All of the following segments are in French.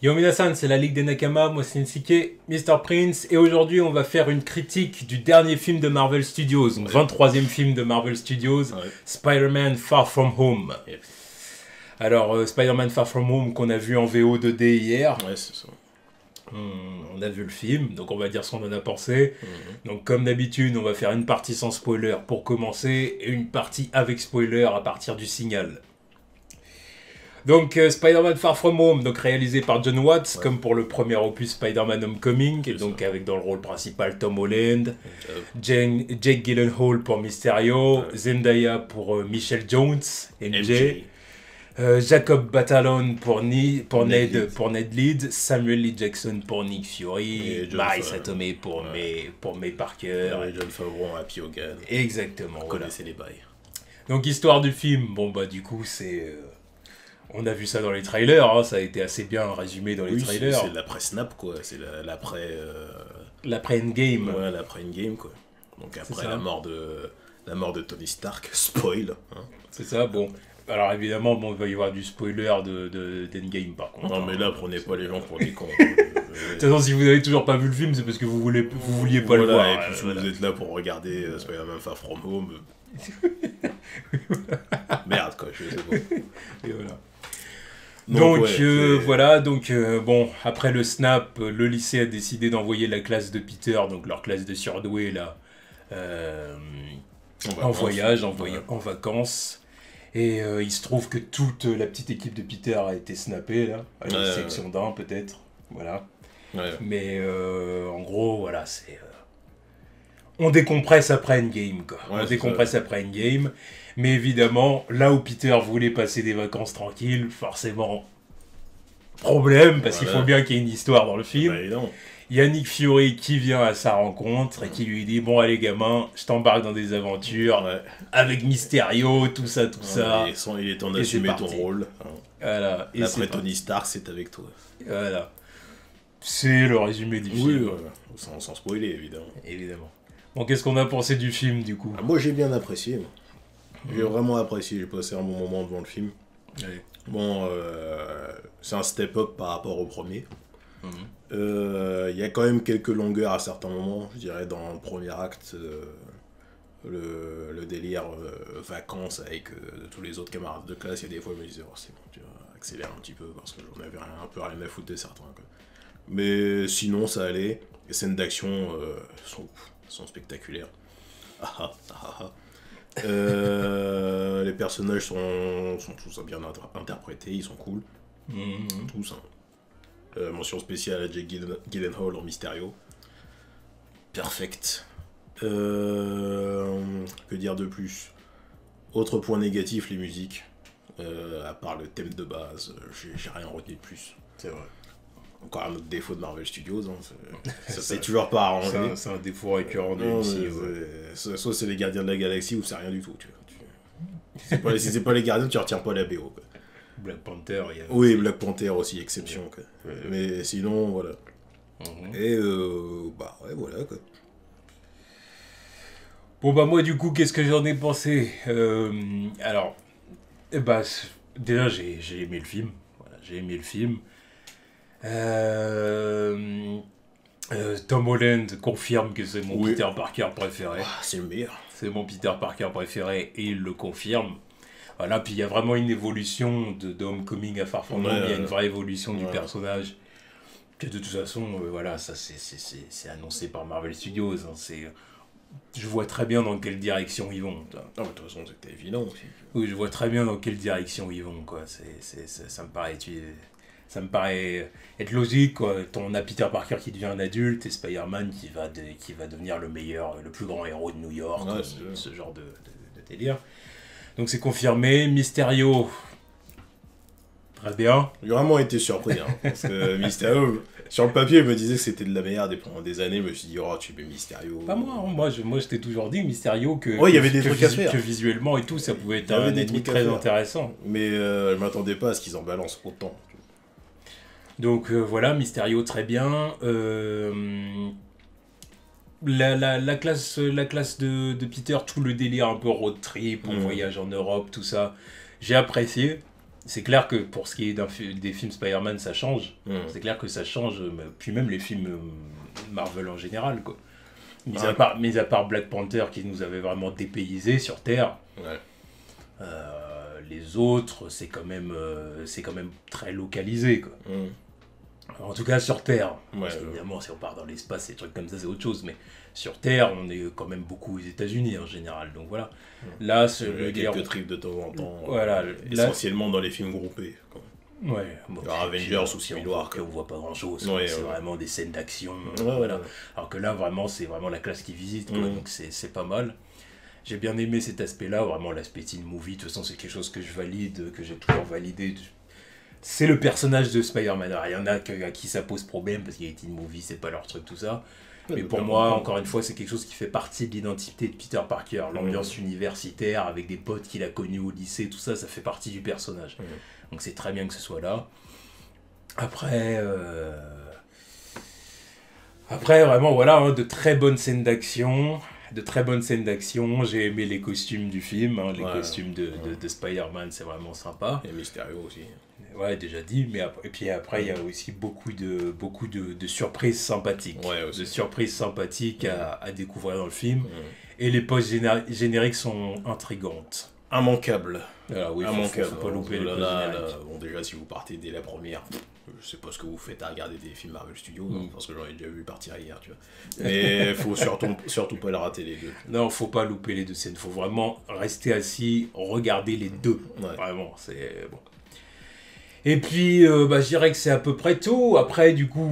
Yo minasan, c'est la Ligue des Nakama, moi c'est Nsuke, Mr. Prince, et aujourd'hui on va faire une critique du dernier film de Marvel Studios, donc 23e film de Marvel Studios, Spider-Man Far From Home. Alors, Spider-Man Far From Home qu'on a vu en VO 2D hier. Ouais, c'est ça. On a vu le film, donc on va dire ce qu'on en a pensé. Donc comme d'habitude, on va faire une partie sans spoiler pour commencer, et une partie avec spoiler à partir du signal. Donc Spider-Man Far From Home, donc réalisé par John Watts, comme pour le premier opus Spider-Man Homecoming, donc avec dans le rôle principal Tom Holland, Jake Gyllenhaal pour Mysterio, Zendaya pour Michelle Jones, MJ. Jacob Batalon pour Ned Leeds, Samuel L. Jackson pour Nick Fury, Marisa Tomei pour May Parker, et John Favreau en Happy Hogan. Exactement. Vous connaissez les bails. Donc histoire du film, bon bah du coup c'est... on a vu ça dans les trailers, hein, ça a été assez bien résumé dans les trailers. C'est l'après-Snap quoi, c'est l'après... L'après-Endgame. Ouais, l'après-Endgame quoi. Donc après la mort de Tony Stark, spoil. Hein. C'est ça, bon... Alors évidemment, bon, il va y avoir du spoiler d'Endgame par contre. Non mais là, prenez pas les gens pour des cons. De toute façon, si vous n'avez toujours pas vu le film, c'est parce que vous vouliez pas le voir. Et puis si vous êtes là pour regarder Spider-Man Far From Home... Merde quoi, je sais pas. Et voilà. Donc voilà, bon, après le snap, le lycée a décidé d'envoyer la classe de Peter, donc leur classe de surdoués là, en voyage, en vacances. Et il se trouve que toute la petite équipe de Peter a été snappée, là, à l'exception d'un, peut-être. Voilà. Ouais. Mais en gros, voilà, c'est... on décompresse après Endgame, quoi. Ouais, on décompresse après Endgame. Mais évidemment, là où Peter voulait passer des vacances tranquilles, forcément, problème, parce qu'il faut bien qu'il y ait une histoire dans le film. Il y a Nick Fury qui vient à sa rencontre et qui lui dit « Bon, allez, gamin, je t'embarque dans des aventures avec Mysterio, tout ça. » Il est temps d'assumer ton rôle. Hein. Voilà. Et après Tony Stark, c'est avec toi. Voilà. C'est le résumé du film. Oui, sans spoiler, évidemment. Bon, qu'est-ce qu'on a pensé du film, du coup? Moi, j'ai bien apprécié. J'ai vraiment apprécié. J'ai passé un bon moment devant le film. Bon, c'est un step-up par rapport au premier. Il y a quand même quelques longueurs à certains moments, je dirais dans le premier acte, le délire vacances avec tous les autres camarades de classe, il y a des fois je me disais oh, c'est bon, tu vas accélérer un petit peu parce que j'en avais un peu rien à foutre de certains quoi. Mais sinon ça allait, les scènes d'action sont spectaculaires. Les personnages sont tous bien interprétés, ils sont cool, tous hein. Mention spéciale à Jake Gyllenhaal en Mysterio. Perfect. Que dire de plus? Autre point négatif, les musiques. À part le thème de base, j'ai rien retenu de plus. C'est vrai. Encore un autre défaut de Marvel Studios. Hein. Ça s'est toujours pas arrangé. C'est un défaut récurrent de MC. Soit c'est les Gardiens de la Galaxie ou c'est rien du tout. Si c'est pas les Gardiens, tu retiens pas la BO. Quoi. Black Panther, il y a... Oui, Black Panther aussi, exception. Quoi. Mais sinon, voilà. Et voilà quoi. Bon bah moi du coup, qu'est-ce que j'en ai pensé? Alors, déjà j'ai aimé le film. Voilà, j'ai aimé le film. Tom Holland confirme que c'est mon Peter Parker préféré. C'est le meilleur. C'est mon Peter Parker préféré et il le confirme. Voilà, puis il y a vraiment une évolution de Homecoming à Far From Home, il y a une vraie évolution du personnage. Que de toute façon, voilà, ça c'est annoncé par Marvel Studios. Hein, je vois très bien dans quelle direction ils vont. Non, mais de toute façon, c'était évident aussi. Oui, je vois très bien dans quelle direction ils vont, quoi. Ça me paraît être logique, quoi. On a Peter Parker qui devient un adulte et Spider-Man qui va devenir le plus grand héros de New York, ce genre de délire. Donc c'est confirmé. Mysterio, très bien. J'ai vraiment été surpris, hein, parce que Mysterio, sur le papier, il me disait que c'était de la merde et pendant des années, je me suis dit, oh, tu mets Mysterio. Pas moi, je t'ai toujours dit, Mysterio, que il y avait des trucs à faire. Que visuellement et tout, ça pouvait être un ennemi très intéressant. Mais je m'attendais pas à ce qu'ils en balancent autant. Donc voilà, Mysterio, très bien. La classe de Peter, tout le délire un peu road trip, on voyage en Europe, tout ça, j'ai apprécié. c'est clair que pour ce qui est des films Spider-Man, ça change. C'est clair que ça change, puis même les films Marvel en général, quoi. Mis à part Black Panther qui nous avait vraiment dépaysés sur Terre. Ouais. Les autres, c'est quand même très localisé, quoi. En tout cas sur Terre. Parce qu'évidemment, si on part dans l'espace, des trucs comme ça, c'est autre chose. Mais sur Terre, on est quand même beaucoup aux États-Unis en général. Donc voilà. Là, quelques trips de temps en temps. Voilà. Essentiellement dans les films groupés. Ouais. Bon, Avengers ou Civil War. On voit pas grand-chose. C'est vraiment des scènes d'action. Voilà. Alors que là, vraiment, c'est vraiment la classe qui visite. Quoi. Donc c'est pas mal. J'ai bien aimé cet aspect-là, vraiment l'aspect teen movie. De toute façon, c'est quelque chose que je valide, que j'ai toujours validé. C'est le personnage de Spider-Man. Alors, il y en a à qui ça pose problème parce qu'il y a teen movie, c'est pas leur truc, tout ça. Mais pour moi, encore une fois, c'est quelque chose qui fait partie de l'identité de Peter Parker. L'ambiance universitaire avec des potes qu'il a connus au lycée, tout ça, ça fait partie du personnage. Donc c'est très bien que ce soit là. Après, vraiment, voilà, de très bonnes scènes d'action. J'ai aimé les costumes du film, les costumes de Spider-Man, c'est vraiment sympa. Et Mysterio aussi. Ouais, déjà dit, et puis après, il y a aussi beaucoup de surprises sympathiques. De surprises sympathiques à découvrir dans le film. Et les post-génériques sont intrigantes. Immanquables. Alors, oui, faut pas louper les post-génériques. Bon, déjà, si vous partez dès la première, je sais pas ce que vous faites à regarder des films Marvel Studios, parce que j'en ai déjà vu partir hier, tu vois. Mais faut surtout pas le rater les deux. Non, faut pas louper les deux scènes. Faut vraiment rester assis, regarder les deux. Vraiment, c'est bon. Et puis, je dirais que c'est à peu près tout. Après, du coup,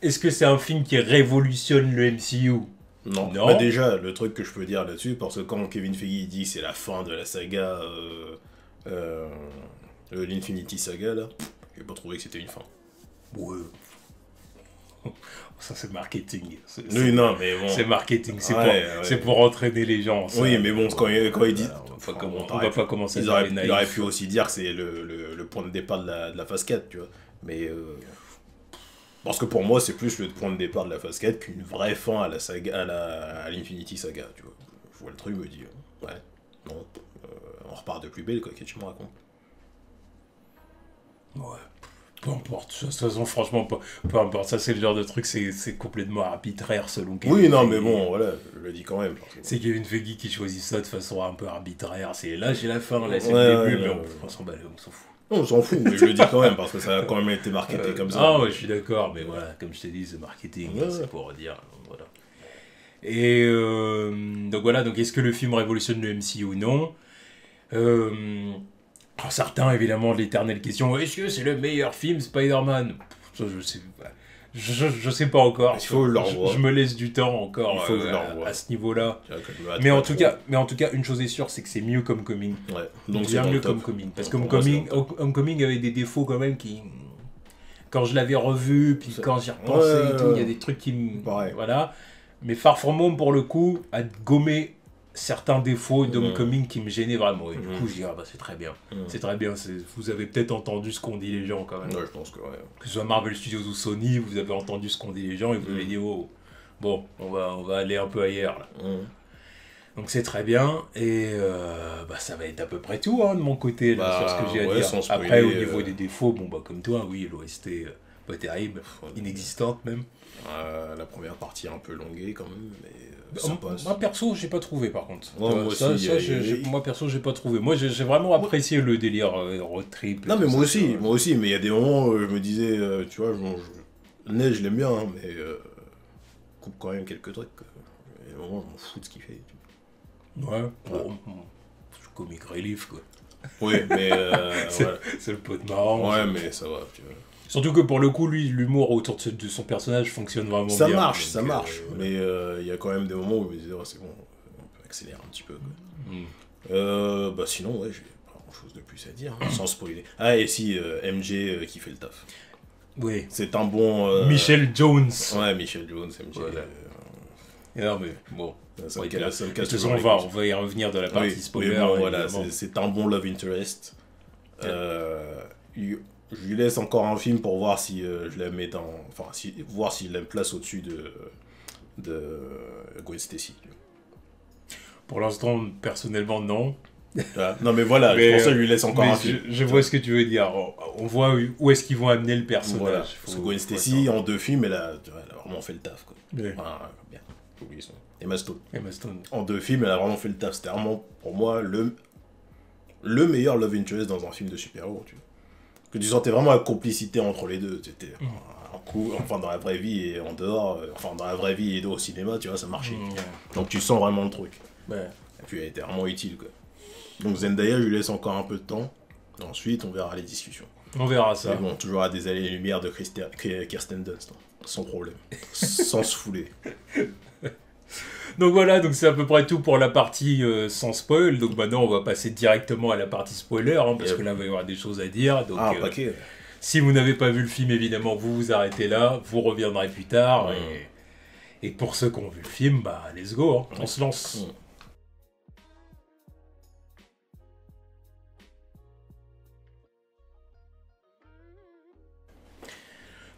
est-ce que c'est un film qui révolutionne le MCU ? Non. Bah déjà, le truc que je peux dire là-dessus, parce que quand Kevin Feige dit c'est la fin de la saga, l'Infinity Saga, là, j'ai pas trouvé que c'était une fin. Ouais. Ça, c'est marketing. Oui, non, mais bon. C'est marketing, c'est pour entraîner les gens. Ça. Oui, mais bon, quand il dit... On va pas commencer à dire il aurait pu aussi dire que c'est le point de départ de la phase 4, tu vois. Mais... Parce que pour moi, c'est plus le point de départ de la phase 4 qu'une vraie fin à la saga, à l'Infinity Saga, tu vois. Je vois le truc, me dis, ouais, non, on repart de plus belle, quoi, qu'est-ce que tu me racontes ? Ouais, peu importe, de toute façon, franchement, peu importe, ça c'est le genre de truc, c'est complètement arbitraire selon Kevin Kevin Feige. Mais bon, voilà, je le dis quand même. C'est Kevin Feige qui choisit ça de façon un peu arbitraire, c'est là j'ai la fin, là c'est le début, mais on s'en fout. Non, on s'en fout, mais je le dis quand même, parce que ça a quand même été marketé comme ça. Ah ouais, je suis d'accord, mais voilà, comme je t'ai dit, c'est marketing, c'est pour dire, voilà. Et donc voilà, donc est-ce que le film révolutionne le MCU ou non ? Certains, évidemment, l'éternelle question, est-ce que c'est le meilleur film Spider-Man ? Ça, je sais pas encore. Il faut le revoir. Je me laisse du temps encore à ce niveau-là. Mais en tout cas, une chose est sûre, c'est que c'est mieux qu'Homecoming. Ouais. Donc c'est mieux qu'Homecoming. Parce qu'Homecoming avait des défauts quand même qui... Quand je l'avais revu, puis quand j'y repensais et tout, il y a des trucs qui me... Voilà. Mais Far From Home, pour le coup, a gommé certains défauts d'Homecoming qui me gênaient vraiment. Et du coup, je dis, c'est très bien. C'est très bien. Vous avez peut-être entendu ce qu'ont dit les gens quand même. Ouais, je pense que ouais. Que ce soit Marvel Studios ou Sony, vous avez entendu ce qu'ont dit les gens et vous avez dit, oh, bon, on va aller un peu ailleurs là. Donc c'est très bien. Et ça va être à peu près tout de mon côté là, sur ce que j'ai à dire. Après, au niveau des défauts, comme toi, oui, l'OST, pas terrible, inexistante même. La première partie un peu longuée quand même, mais ça passe. Moi perso, j'ai pas trouvé par contre. Moi perso, j'ai pas trouve. Moi, j'ai vraiment apprécié le délire road trip. Non, mais moi aussi, mais il y a des moments où je me disais, tu vois, Neige, je l'aime bien, mais coupe quand même quelques trucs. Il y a des moments où je m'en fous de ce qu'il fait. Ouais, bon, comic relief quoi. Oui, mais c'est le pote marrant. Ouais, mais ça va, tu vois. Surtout que pour le coup, lui, l'humour autour de son personnage fonctionne vraiment bien. Ça marche. Mais il y a quand même des moments où je me disais, c'est bon, on peut accélérer un petit peu. Quoi. Sinon, j'ai pas grand chose de plus à dire, sans spoiler. Ah, et si, MJ qui fait le taf. Oui. C'est un bon. Michel Jones. Ouais, Michel Jones, MJ. Voilà. Non, mais bon. Ça me casse de toute façon, on va y revenir dans la partie spoiler. Bon, voilà, c'est un bon love interest. Je lui laisse encore un film pour voir si je la mets dans... Enfin, voir s'il la place au-dessus de Gwen Stacy. Pour l'instant, personnellement, non. Non, mais voilà, Mais, pour ça, je lui laisse encore mais un film. je vois ce que tu veux dire. On voit où est-ce qu'ils vont amener le personnage. Voilà. Parce que Gwen Stacy, en 2 films, elle a vraiment fait le taf, quoi. Ouais. Enfin, bien. J'ai oublié son nom. Emma Stone. Emma Stone. En 2 films, elle a vraiment fait le taf. C'était vraiment, pour moi, le meilleur love interest dans un film de super-héros, tu vois. Que tu sentais vraiment la complicité entre les deux. C'était un coup, enfin, dans la vraie vie et en dehors, enfin, dans la vraie vie et au cinéma, tu vois, ça marchait. Donc tu sens vraiment le truc. Ouais. Et puis elle était vraiment utile, quoi. Donc Zendaya, je lui laisse encore un peu de temps. Ensuite, on verra les discussions. On verra ça. Mais bon, toujours à des années-lumière de Kirsten Dunst, hein, sans problème. Sans se fouler. Donc voilà, donc c'est à peu près tout pour la partie sans spoil. Donc maintenant, on va passer directement à la partie spoiler, hein, parce que là, il va y avoir des choses à dire. Donc, un paquet. Si vous n'avez pas vu le film, évidemment, vous vous arrêtez là. Vous reviendrez plus tard. Et pour ceux qui ont vu le film, bah, let's go, hein, on se lance.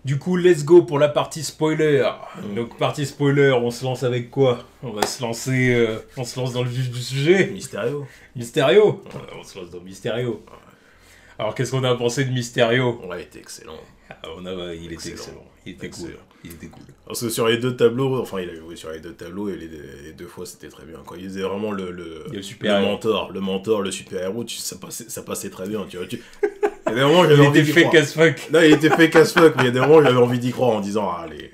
Du coup, let's go pour la partie spoiler. Donc, partie spoiler, on se lance avec quoi? On va se lancer, on se lance dans le vif du sujet. Mysterio. Mysterio. On se lance dans Mysterio. Alors, qu'est-ce qu'on a pensé de Mysterio? Ouais, il était excellent. Il était excellent. Il était cool. Il était cool. Parce que sur les 2 tableaux, enfin, il a joué sur les 2 tableaux et les 2 fois, c'était très bien. Quand il faisait vraiment le mentor, le super-héros, ça passait très bien. Tu vois, il y a des moments, j'avais envie d'y croire. Il était fake as fuck. Non, il était fake as fuck, mais il y a des moments, j'avais envie d'y croire en disant, allez.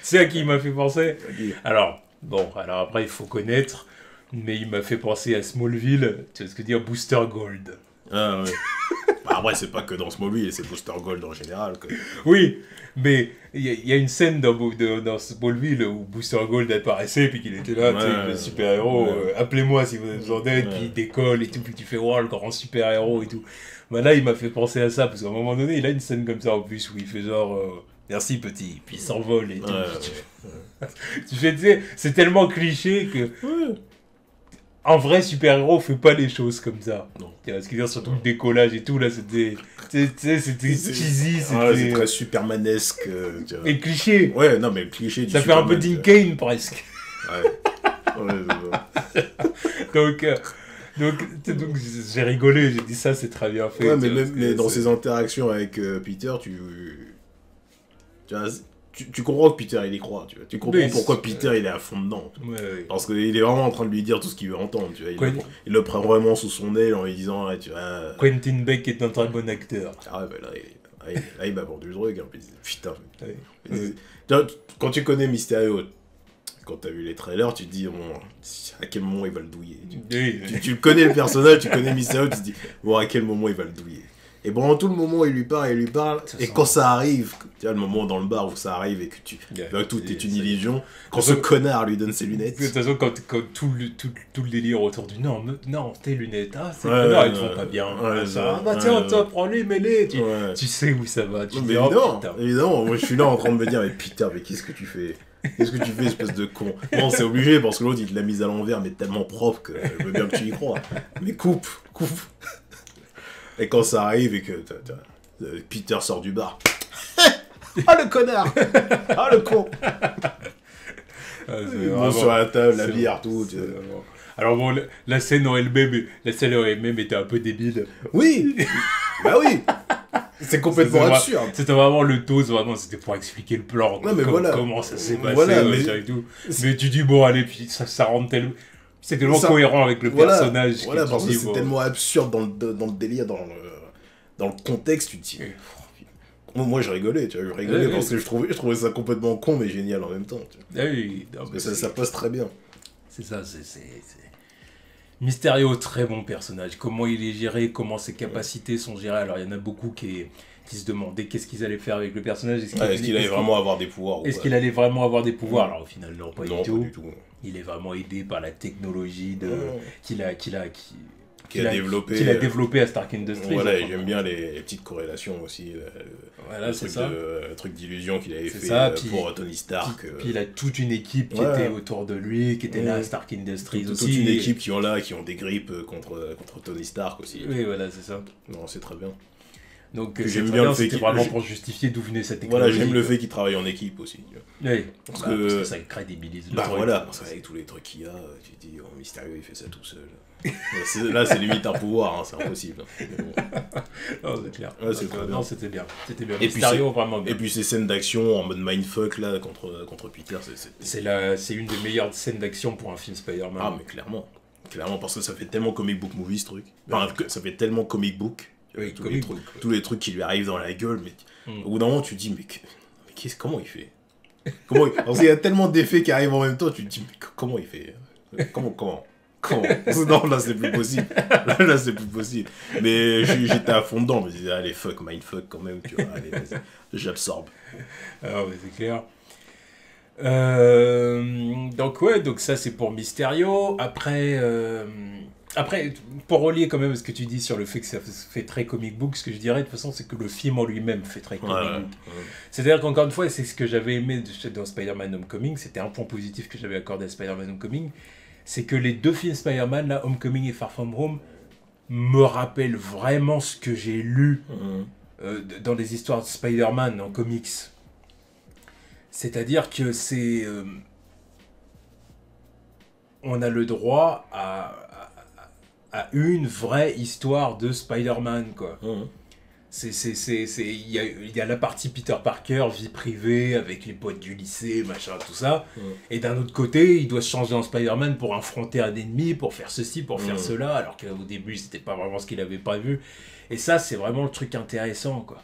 C'est à qui il m'a fait penser? Alors après, il faut connaître, mais il m'a fait penser à Smallville, tu vois ce que dire, Booster Gold. Ah ouais. Après, c'est pas que dans Smallville, c'est Booster Gold en général. Quoi. Oui, mais il y a une scène dans Smallville où Booster Gold apparaissait, puis qu'il était là, tu sais, le super-héros, appelez-moi si vous avez besoin d'aide, puis il décolle et tout, puis tu fais, wow, le grand super-héros et tout. Bah là, il m'a fait penser à ça, parce qu'à un moment donné, il a une scène comme ça en plus, où il fait genre, merci petit, puis il s'envole et tout. Tu fais, tu sais, c'est tellement cliché que... Un vrai super-héros fait pas les choses comme ça. Non. Parce que surtout le décollage et tout, là, c'était... C'était cheesy, c'est très supermanesque. Et cliché. Ouais, non, mais le cliché du ça fait un peu Dean Cain, presque. Ouais. Donc j'ai rigolé, j'ai dit ça, c'est très bien fait. Ouais, mais dans ses interactions avec Peter, tu comprends que Peter il y croit, tu vois. Tu comprends pourquoi Peter il est à fond dedans. Ouais. Parce qu'il est vraiment en train de lui dire tout ce qu'il veut entendre, tu vois. Il le prend vraiment sous son aile en lui disant, ouais, tu vois. Quentin Beck est un très bon acteur. Ah ouais, bah là, il m'a vendu le truc, hein. Putain. Ouais. Quand tu connais Mysterio, quand t'as vu les trailers, tu te dis, bon, à quel moment il va le douiller. Tu connais le personnage, tu connais Mysterio, tu te dis, bon, à quel moment il va le douiller. Et pendant tout le moment, il lui parle, et quand ça arrive, tu vois, le moment dans le bar où ça arrive et que tout est une illusion, quand ce connard lui donne ses lunettes. De toute façon, quand tout le délire autour du non, tes lunettes, ces connards, ils te font pas bien. Tiens, prends-les, mets-les. Tu sais où ça va. Mais évidemment, moi je suis là en train de me dire, mais putain, mais qu'est-ce que tu fais? Qu'est-ce que tu fais, espèce de con? Non, c'est obligé, parce que l'autre, il te l'a mise à l'envers, mais tellement propre que je veux bien que tu y crois. Mais coupe. Et quand ça arrive et que Peter sort du bar. Ah le connard! Ah le con! Sur la table, la bière, tout. Alors bon, la scène en elle-même était un peu débile. Oui! Bah oui! C'est complètement absurde. C'était vraiment le dose, vraiment, c'était pour expliquer le plan. Non, mais comment ça s'est passé, et tout. Mais tu dis, bon, allez, puis ça rentre tellement... C'est tellement cohérent avec le personnage. Voilà, parce que c'est tellement absurde dans le délire, dans le contexte, tu te dis... Moi, je rigolais, tu vois, parce que je trouvais ça complètement con, mais génial en même temps. Tu vois. Parce que ça passe très bien. C'est ça, c'est... Mysterio, très bon personnage. Comment il est géré, comment ses capacités sont gérées. Alors, il y en a beaucoup qui se demandaient qu'est-ce qu'ils allaient faire avec le personnage. Est-ce qu'il allait vraiment avoir des pouvoirs? Est-ce qu'il allait vraiment avoir des pouvoirs? Alors, au final, non, pas du tout. Il est vraiment aidé par la technologie qu'il a développé à Stark Industries. Voilà, j'aime bien les petites corrélations aussi. Voilà, c'est ça. Le truc d'illusion qu'il avait fait pour Tony Stark. Puis il a toute une équipe qui était autour de lui, qui était là à Stark Industries aussi. Toute une équipe qui ont des grippes contre Tony Stark aussi. Oui, voilà, c'est ça. Non, c'est très bien. Donc j'aime bien le fait c'était vraiment pour justifier d'où venait cette technologie. Voilà, j'aime le fait qu'il travaille en équipe aussi. Oui, parce que ça crédibilise le truc. Voilà, parce qu'avec tous les trucs qu'il y a, tu te dis, oh, Mysterio il fait ça tout seul. Là, c'est limite un pouvoir, hein, c'est impossible. Non, c'est clair. Ouais, c'était bien. C'était bien. Et Mysterio, vraiment bien. Et puis ces scènes d'action en mode mindfuck là, contre Peter, c'est une des meilleures scènes d'action pour un film Spider-Man. Ah, mais clairement. Clairement, parce que ça fait tellement comic book movie ce truc. Enfin, ça fait tellement comic book. Oui, tous les trucs qui lui arrivent dans la gueule, mais au bout d'un moment, tu te dis, mais comment il fait Parce qu'il y a tellement d'effets qui arrivent en même temps, tu te dis, mais comment il fait Comment Non, là, c'est plus possible. Là, c'est plus possible. Mais j'étais à fond dedans, je me disais, allez, fuck, mindfuck quand même, tu vois, allez, vas-y, j'absorbe. Ah, mais c'est clair. Donc ça, c'est pour Mysterio. Après, pour relier quand même ce que tu dis sur le fait que ça fait très comic book, ce que je dirais de toute façon, c'est que le film en lui-même fait très comic book. C'est-à-dire qu'encore une fois, c'est ce que j'avais aimé dans Spider-Man Homecoming, c'était un point positif que j'avais accordé à Spider-Man Homecoming, c'est que les deux films Spider-Man, là, Homecoming et Far From Home, me rappellent vraiment ce que j'ai lu dans des histoires de Spider-Man en comics. C'est-à-dire que c'est... on a le droit à une vraie histoire de Spider-Man, quoi. Il y a la partie Peter Parker, vie privée, avec les potes du lycée, machin, tout ça. Et d'un autre côté, il doit se changer en Spider-Man pour affronter un ennemi, pour faire ceci, pour faire cela, alors qu'au début, c'était pas vraiment ce qu'il avait prévu. Et ça, c'est vraiment le truc intéressant, quoi.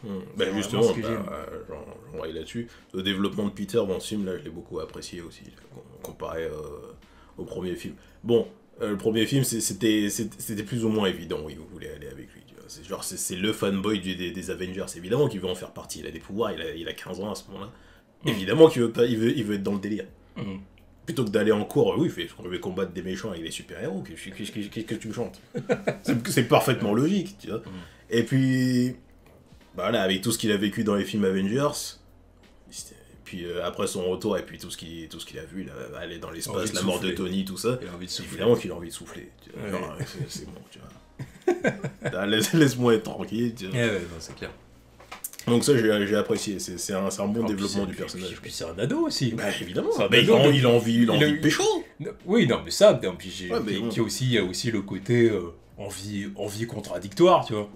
Justement, j'en vais là-dessus. Le développement de Peter dans ce film, là, je l'ai beaucoup apprécié aussi, comparé au premier film. Bon, le premier film, c'était plus ou moins évident où il voulait aller avec lui. C'est le fanboy des Avengers. Évidemment qu'il veut en faire partie. Il a des pouvoirs, il a 15 ans à ce moment-là. Évidemment qu'il veut être dans le délire. Plutôt que d'aller en cours, oui, je vais combattre des méchants avec des super-héros. Qu'est-ce que tu me chantes? C'est parfaitement logique, tu vois. Et puis, là, avec tout ce qu'il a vécu dans les films Avengers, puis après son retour, et puis tout ce qu'il a vu, là, aller dans l'espace, la mort de Tony, tout ça, évidemment qu'il a envie de souffler. C'est bon, tu vois. Laisse-moi être tranquille. Tu vois. Non, c'est clair. Donc ça, j'ai apprécié. C'est un bon développement du personnage. Et puis c'est un ado aussi. Évidemment. Il a envie de pécho. Oui, non, mais ça, puis il y a aussi le côté envie contradictoire, tu vois.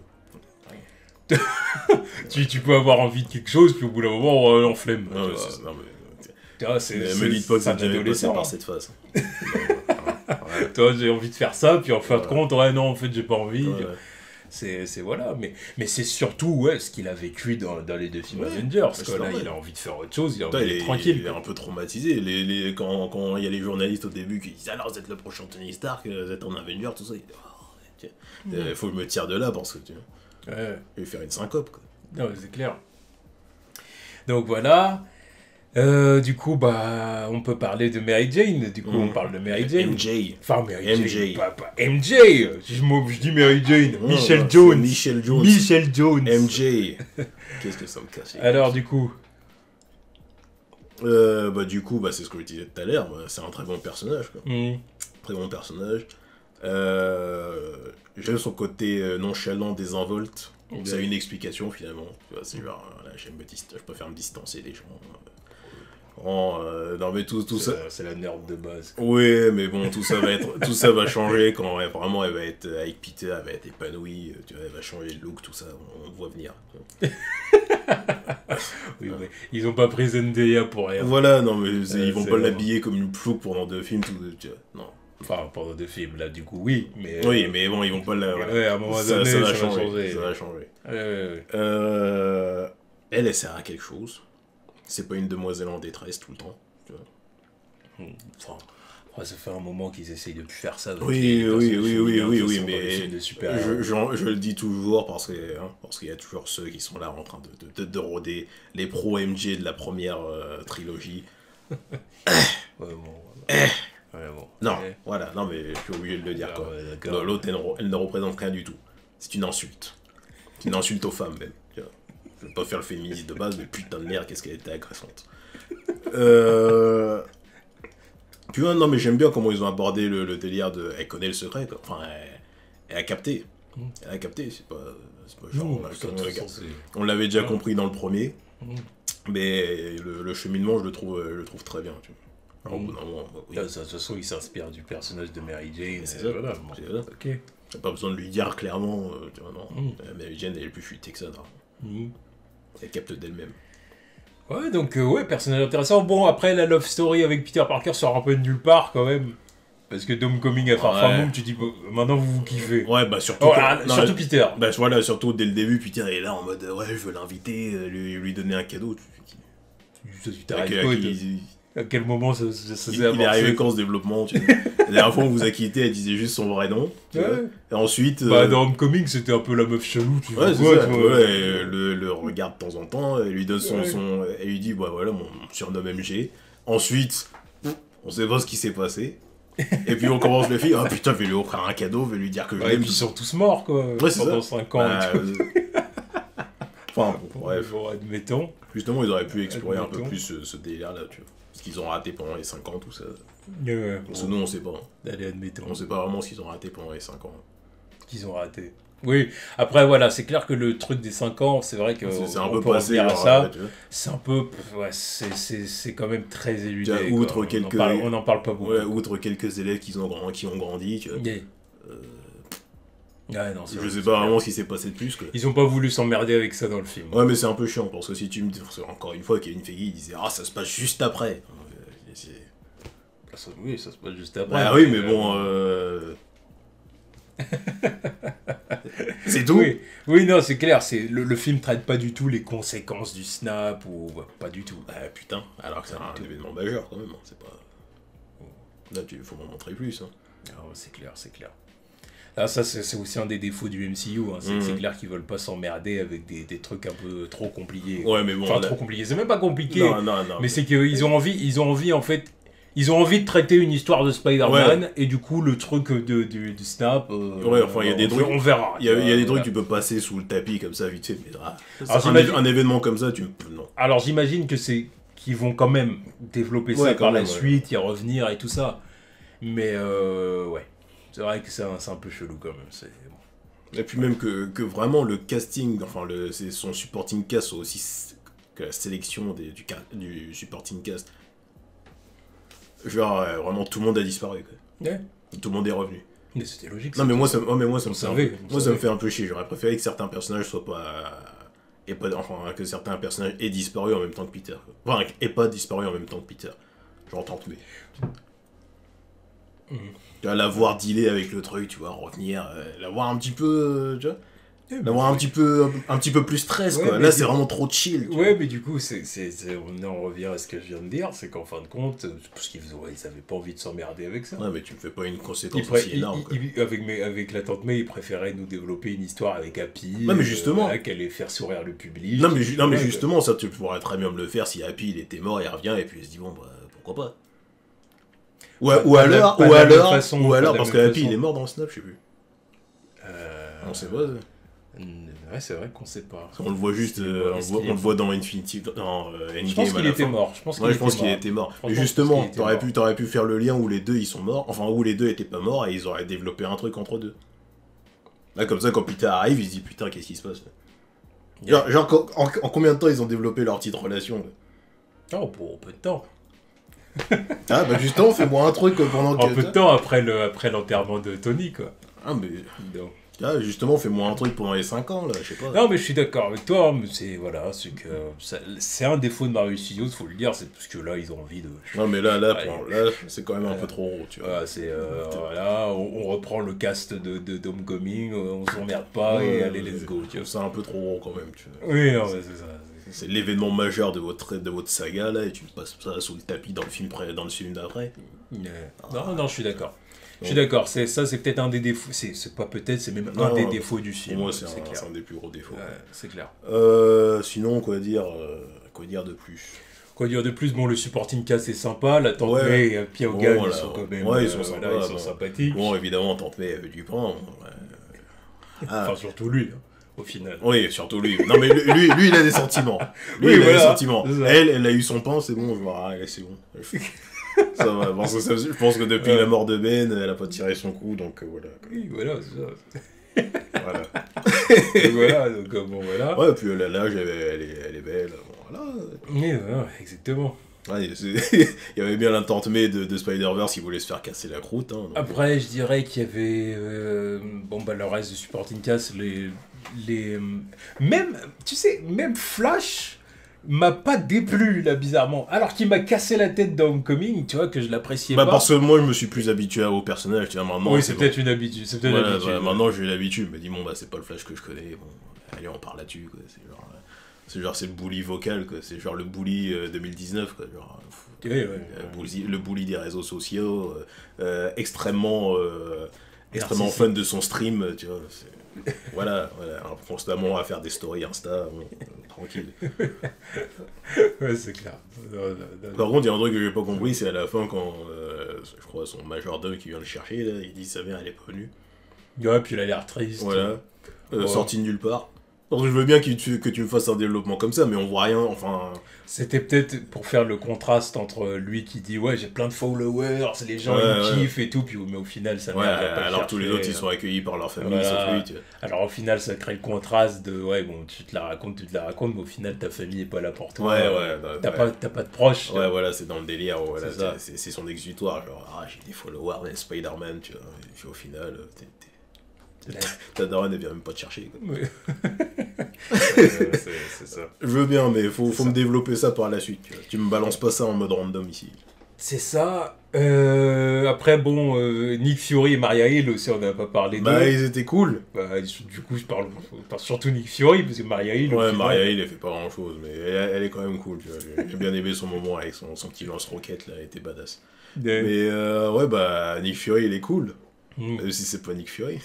tu peux avoir envie de quelque chose, puis au bout d'un moment, on flemme. C'est me dites pas que c'est adolescent par cette phase. Toi, j'ai envie de faire ça, puis en fin de compte, non, en fait, j'ai pas envie. C'est voilà, mais c'est surtout ce qu'il a vécu dans les deux films Avengers, parce que là, il a envie de faire autre chose, il a envie d'être tranquille. Il est un peu traumatisé. Quand il y a les journalistes au début qui disent alors vous êtes le prochain Tony Stark, vous êtes en Avenger, tout ça, il faut que je me tire de là parce que je vais faire une syncope, quoi. Non, c'est clair. Donc voilà. Du coup, on peut parler de Mary Jane. Du coup, on parle de Mary Jane. MJ. Enfin, Mary Jane. Pas MJ. Je dis Mary Jane. Michelle Jones. Michelle Jones. MJ. Qu'est-ce que ça me casse? Alors, du coup. Du coup, c'est ce que je disais tout à l'heure. C'est un très bon personnage, quoi. Très bon personnage. J'aime son côté nonchalant, désinvolte. Ça a une explication finalement. C'est genre, je préfère me distancer des gens. Non mais tout ça. C'est la nerd de base. Oui, mais bon, tout ça va changer quand vraiment elle va être avec Peter, elle va être épanouie. Tu vois, elle va changer le look, tout ça. On voit venir. Oui, mais ils ont pas pris Zendaya pour rien. Voilà, non mais ils vont pas l'habiller comme une plouc pendant 2 films, tu vois. Non. Enfin, pendant 2 films, là, du coup, oui. Mais, oui, mais bon, ils vont pas la... à un moment donné, ça va changer. Ça va changer. Elle sert à quelque chose. C'est pas une demoiselle en détresse tout le temps. Tu vois. Enfin, ça fait un moment qu'ils essayent de plus faire ça. Oui, mais je le dis toujours parce qu'il y a toujours ceux qui sont là en train de rôder les pro-MJ de la première trilogie. Non, voilà, non mais je suis obligé de le dire, quoi. L'autre, elle ne représente rien du tout. C'est une insulte. C'est une insulte aux femmes, même. Tu vois. Je veux pas faire le féministe de base, mais putain de merde, qu'est-ce qu'elle était agressante. Tu vois, non mais j'aime bien comment ils ont abordé le délire de... Elle connaît le secret, quoi. Enfin, elle a capté. Elle a capté, c'est pas Non, genre, ça, comme de on toute façon, on l'avait déjà Ouais. compris dans le premier, Mm. mais le cheminement, je le trouve très bien. Tu vois. Alors, au bout d'un moment, bah, oui, De toute façon, il s'inspire du personnage de Mary Jane. c'est ça. Voilà, bon. C'est ça. Ok. T'as pas besoin de lui dire clairement, tu vois, non. Mm. Mary Jane, elle est plus fuitée que ça, non. Mm. Elle capte d'elle-même. Ouais, donc, ouais, personnage intéressant. Bon, après, la love story avec Peter Parker sort un peu de nulle part, quand même. Parce que Homecoming à Far From Ouais. Home, tu dis, bon, maintenant, vous kiffez. Ouais, bah surtout... Oh, non, surtout Peter. bah voilà, surtout dès le début, Peter est là en mode, ouais, je veux l'inviter, lui donner un cadeau. Tu À t'arrêtes quel- quoi, à toi quel- À quel moment ça s'est il est avancé arrivé quand ce développement, tu vois. La dernière fois on vous a quitté, elle disait juste son vrai nom. Tu vois. Ouais. Et ensuite... Bah, dans Homecoming, c'était un peu la meuf chelou, tu vois. Ouais, c'est quoi, ça. tu vois. Ouais, elle le regarde de temps en temps, elle lui donne Ouais. elle lui dit, bah voilà, mon surnom MG. Ensuite, on sait pas ce qui s'est passé. Et puis on commence le film, ah putain, je vais lui offrir un cadeau, je vais lui dire que je Ouais, et l'aime. puis ils sont tous morts, quoi. Ouais, c'est pendant ça. 5 ans Bah, et tout. Enfin, bon, bref. Bon, admettons. Justement, ils auraient pu explorer un peu Admettons. plus ce délire-là, tu vois. Parce qu'ils ont raté pendant les 5 ans, tout ça. Parce que Bon, nous, on sait pas. Hein. allez, admettons. On sait pas vraiment ce qu'ils ont raté pendant les 5 ans. Qu'ils ont raté. Oui, après, voilà, c'est clair que le truc des 5 ans, c'est vrai que. C'est un on peu peut passé, revenir à genre, ça. tu vois. C'est un peu. Ouais, c'est quand même très éludé. Tiens, quoi. outre quelques- On n'en parle pas beaucoup. Ouais, outre quelques élèves qui ont grandi, tu vois. Yeah. Ouais, non, Je vrai, sais c'est pas clair. vraiment ce qui s'est passé de plus, quoi. Ils ont pas voulu s'emmerder avec ça dans le film. Ouais, mais c'est un peu chiant, parce que si tu me dis, encore une fois, Kevin Feige, il disait, ah, ça se passe juste après. Oui, ça se passe juste après. Bah oui, mais bon, c'est tout. Oui, oui, non, c'est clair. Le film traite pas du tout les conséquences du snap ou pas du tout. Bah putain, alors que c'est un événement majeur quand même, hein, c'est pas... Là, faut m'en montrer plus. Hein. Ah ouais, c'est clair, c'est clair. Ah, ça, c'est aussi un des défauts du MCU. Hein. C'est clair qu'ils veulent pas s'emmerder avec des trucs un peu trop compliqués. Ouais, mais bon... Enfin, là- trop compliqués. C'est même pas compliqué. Non. Mais c'est qu'ils ont envie, en fait... Ils ont envie de traiter une histoire de Spider-Man, et du coup, le truc du snap... Ouais, enfin, il y a des trucs... On verra. Il y a des trucs Voilà. que tu peux passer sous le tapis comme ça, vite fait, mais... Alors, un événement comme ça, tu... Non. Alors j'imagine que c'est qu'ils vont quand même développer ça Ouais, par quand la même, ouais. suite, y revenir et tout ça. Mais ouais, c'est vrai que c'est un peu chelou quand même. C'est bon. Et puis même que vraiment le casting, enfin c'est son supporting cast soit aussi que la sélection du supporting cast. Genre vraiment tout le monde a disparu quoi. Ouais. Tout le monde est revenu. Mais c'était logique. Non mais moi ça me savait, ça me fait un peu chier. J'aurais préféré que certains personnages soient pas enfin que certains personnages aient disparu en même temps que Peter. Quoi. Enfin aient pas disparu en même temps que Peter. Genre Tante May. Tu vois, la voir dealer avec le truc, tu vois, revenir, la voir un petit peu, tu vois, l'avoir un petit peu plus stress, Ouais, quoi. mais Là, du c'est coup- vraiment trop chill. Tu Ouais, mais du coup, on revient à ce que je viens de dire, c'est qu'en fin de compte, parce qu'ils avaient pas envie de s'emmerder avec ça. vois. Ouais, mais tu me fais pas une conséquence Ils aussi énorme, quoi. avec la tante May, ils préféraient nous développer une histoire avec Happy. Non, mais justement. Qu'elle allait faire sourire le public. Non, mais, non, mais Ouais, justement, ça, tu pourrais très bien me le faire si Happy, il était mort, il revient, et puis il se dit, bon, bah, pourquoi pas. Ou Pas de la même façon, pas de la parce que même Happy, façon. il est mort dans le snap, je sais plus. On sait pas. Ouais, c'est vrai qu'on sait pas. On le voit juste, C'est une mauvaise on le clé. voit dans Infinity, dans Je Endgame pense à qu'il la était fin. mort. Je pense Ouais, je pense qu'il était mort. Franchement, Mais je pense justement, qu'il était mort. t'aurais pu faire le lien où les deux ils sont morts, enfin où les deux étaient pas morts et ils auraient développé un truc entre deux. Là, comme ça, quand Peter arrive, il se dit putain, qu'est-ce qui se passe là Genre, en combien de temps ils ont développé leur petite relation là Oh, pour peu de temps. Ah, bah justement, fais-moi un truc pendant que. Un peu de temps après l'enterrement de Tony, quoi. Ah, mais. Donc. Ah, justement, fais-moi un truc pendant les 5 ans là, je sais pas. Non, mais je suis d'accord avec toi, mais c'est c'est un défaut de Marvel Studios, faut le dire, c'est parce que là, ils ont envie de... Non, mais là, Ouais. là c'est quand même un peu trop gros, tu vois. Voilà, voilà, on reprend le cast d'Homecoming, on s'emmerde pas, et allez, let's go, tu vois. C'est un peu trop gros quand même, tu vois. Oui, non, mais c'est ça. C'est l'événement majeur de votre saga là et tu me passes ça sous le tapis dans le film d'après. Non, je suis d'accord. Je suis d'accord, c'est peut-être un des défauts, c'est pas peut-être, c'est même un Non, des défauts du Pour film, moi, c'est clair. c'est un des plus gros défauts. Ouais, c'est clair. Sinon, quoi dire de plus Quoi dire de plus, bon, le supporting cast est sympa, la tante Ouais. May et Pia Hogan, Bon, ils voilà. sont quand même... Ouais, ils sont voilà, sympas, ils sont bon. sympathiques. Bon, évidemment, Tante May avait du pain. Enfin, surtout lui, hein, au final. Oui, surtout lui. Non, mais lui, il a des sentiments. Lui, Oui, il a voilà, des sentiments. c'est ça. Elle a eu son pain, c'est bon, je vois, allez, c'est bon. Ça va, parce que je pense que depuis la mort de Ben, elle a pas tiré son coup, donc voilà. Oui, voilà, c'est ça. Voilà, donc bon, voilà. Ouais, puis l'âge, elle est belle, bon, voilà. Mais ouais, exactement. Ouais, il y avait bien l'intenté de Spider-Verse qui voulait se faire casser la croûte. Hein, donc... Après, je dirais qu'il y avait bon bah le reste de supporting cast, même tu sais, même Flash m'a pas déplu là bizarrement, alors qu'il m'a cassé la tête dans Homecoming, tu vois, que je l'appréciais pas. Parce que moi je me suis plus habitué au personnage, tu vois, maintenant. Oui, c'est peut-être une habitude, c'est peut-être voilà, l'habitude. maintenant j'ai l'habitude, je me dis bon bah c'est pas le Flash que je connais, bon allez on parle là-dessus quoi, c'est le bully vocal quoi, c'est genre le bully 2019 quoi, genre le bully des réseaux sociaux, extrêmement fan de son stream, tu vois. Voilà, constamment à faire des stories Insta, bon, tranquille. Ouais, c'est clair. Par contre, il y a un truc que j'ai pas compris, c'est à la fin quand, je crois, son majordome qui vient le chercher, là, il dit sa mère elle est pas venue. Ouais, puis il a l'air triste. Voilà, sorti de nulle part. Donc, je veux bien que tu me fasses un développement comme ça, mais on voit rien, enfin... C'était peut-être pour faire le contraste entre lui qui dit ouais j'ai plein de followers, les gens ils kiffent et tout, puis mais au final ça alors tous les autres ils sont accueillis par leur famille, sauf lui, tu vois. Alors au final ça crée le contraste de ouais bon tu te la racontes, mais au final ta famille est pas là pour toi. T'as pas de proches. Ouais voilà, c'est dans le délire, voilà, c'est son exutoire, genre j'ai des followers, mais Spider-Man, tu vois, et puis au final ta daronne, elle vient même pas te chercher. Quoi. C'est ça. Je veux bien, mais faut me développer ça par la suite. Tu me balances pas ça en mode random ici. C'est ça. Après, bon, Nick Fury et Maria Hill aussi, on n'a pas parlé d'eux. Ils étaient cool. Du coup, je parle surtout Nick Fury, parce que Maria Hill... Ouais, Maria Hill, elle fait pas grand-chose, mais elle est quand même cool. Tu vois. J'ai bien aimé son moment avec son petit lance-roquette, là, elle était badass. Mais Nick Fury, il est cool. Même si c'est pas Nick Fury.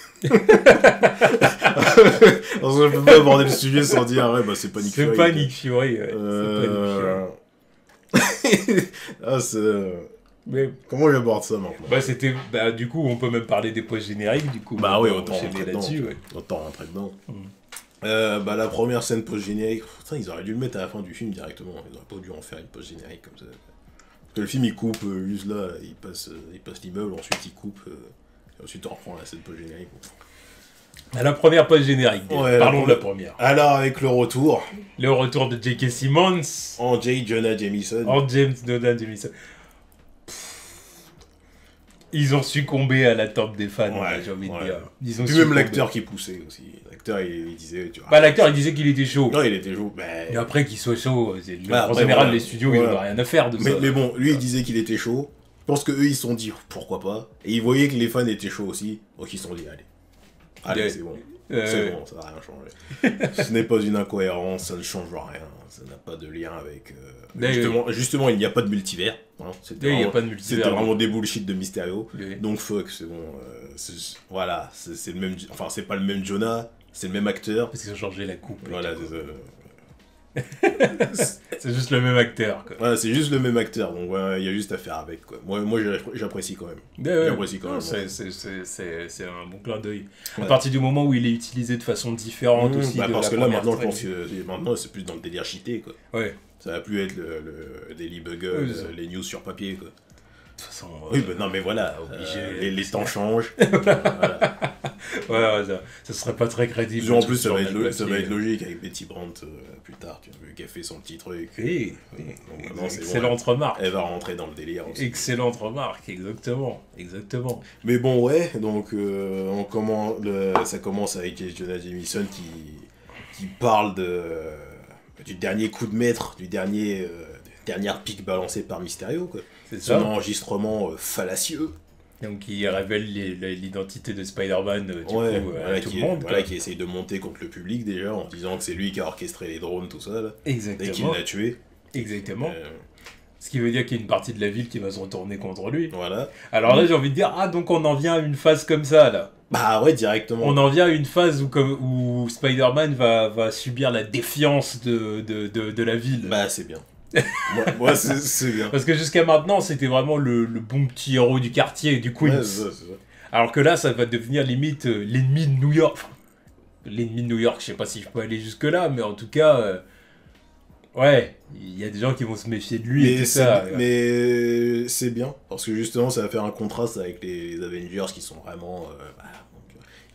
Parce que je peux pas aborder le sujet sans dire c'est pas Nick Fury. C'est pas Nick Fury. C'est pas Nick Fury. Mais comment j'aborde ça maintenant? Du coup, on peut même parler des posts génériques. Du coup, oui, autant rentrer dedans. La première scène post-générique, ils auraient dû le mettre à la fin du film directement. Ils auraient pas dû en faire une post-générique comme ça. Parce que le film il coupe juste là, il passe l'immeuble, ensuite il coupe. Ensuite, on reprend la scène post-générique. La première post-générique. Parlons de la première. Alors, avec le retour. Le retour de J.K. Simmons. En J. Jonah Jameson. Ils ont succombé à l'attente des fans, j'ai envie de dire. Puis même l'acteur qui poussait aussi. L'acteur, il disait... Tu vois, l'acteur, il disait qu'il était chaud. Non, il était chaud. Et après qu'il soit chaud, en général, les studios, ils n'ont rien à faire de ça. Mais bon, lui, il disait qu'il était chaud. Je pense qu'eux, ils se sont dit, pourquoi pas. Et ils voyaient que les fans étaient chauds aussi. Donc ils se sont dit, allez, c'est bon. C'est bon, ça n'a rien changé. Ce n'est pas une incohérence, ça ne change rien. Ça n'a pas de lien avec... Justement, il n'y a pas de multivers. Hein. C'était vraiment des bullshit de Mysterio. Donc fuck, c'est bon. Voilà, c'est le même... Enfin, c'est pas le même Jonah, c'est le même acteur. Parce qu'ils ont changé la coupe. Voilà, c'est ça. C'est juste le même acteur, quoi. Ouais, c'est juste le même acteur, donc il y a juste à faire avec, quoi. Moi j'apprécie quand même. J'apprécie quand même. C'est un bon clin d'œil. À partir du moment où il est utilisé de façon différente aussi. Parce que là, maintenant, je pense que maintenant, c'est plus dans le délire cheaté, quoi. Ouais. Ça va plus être le Daily Bugle, les news sur papier, quoi. De toute façon... non mais voilà, les temps changent. Ça serait pas très crédible. En plus, ça va être logique avec Betty Brandt plus tard, tu vois, qui a fait son petit truc. Oui. Excellente remarque. Elle va rentrer dans le délire aussi. Excellente remarque, exactement. Mais bon, donc ça commence avec Jonah Jameson qui parle du dernier coup de maître, dernière pique balancée par Mysterio, quoi. C'est ça. Son enregistrement fallacieux. Donc il révèle l'identité de Spider-Man à tout le monde. Voilà, qui essaye de monter contre le public déjà, en disant que c'est lui qui a orchestré les drones, tout ça, là. Exactement. Et qu'il l'a tué. Exactement. Ce qui veut dire qu'il y a une partie de la ville qui va se retourner contre lui. Voilà. Alors là, j'ai envie de dire, donc on en vient à une phase comme ça, là. Directement. On en vient à une phase où Spider-Man va subir la défiance de la ville. C'est bien. Moi c'est bien. Parce que jusqu'à maintenant, c'était vraiment le bon petit héros du quartier, du Queens. C'est ça. Alors que là, ça va devenir limite l'ennemi de New York. Enfin, l'ennemi de New York, je sais pas si je peux aller jusque-là, mais en tout cas... il y a des gens qui vont se méfier de lui et tout ça. Mais c'est bien, parce que justement, ça va faire un contraste avec les Avengers qui sont vraiment...